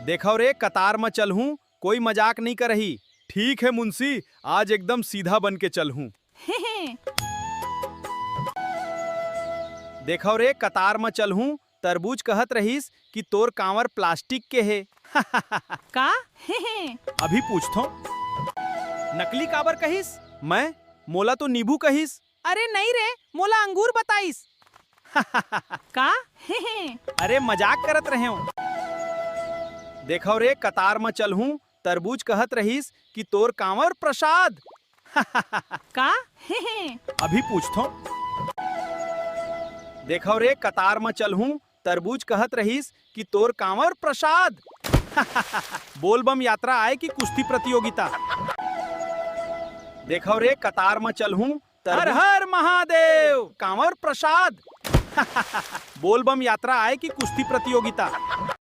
देखो रे, कतार में चल हूँ, कोई मजाक नहीं कर रही। ठीक है मुंशी, आज एकदम सीधा बन के चल हूँ। देखो रे, कतार में चल हूँ, तरबूज कहत रहीस कि तोर कांवर प्लास्टिक के है। का? अभी पूछतो, नकली काबर कहिस? मैं मोला तो नींबू कहिस। अरे नहीं रे, मोला अंगूर बताइस। का? अरे मजाक करत रहे हो। देखो रे, कतार में चल हूँ, तरबूज कहत रहीस कि तोर कांवर प्रसाद। का? अभी पूछतो, देखो रे, कतार में चल हूँ, तरबूज कहत रहीस कि तोर कांवर प्रसाद। बोलबम यात्रा आए कि कुश्ती प्रतियोगिता। देखो रे, कतार में चल हूँ, हर हर महादेव, कांवर प्रसाद। बोलबम यात्रा आए कि कुश्ती प्रतियोगिता।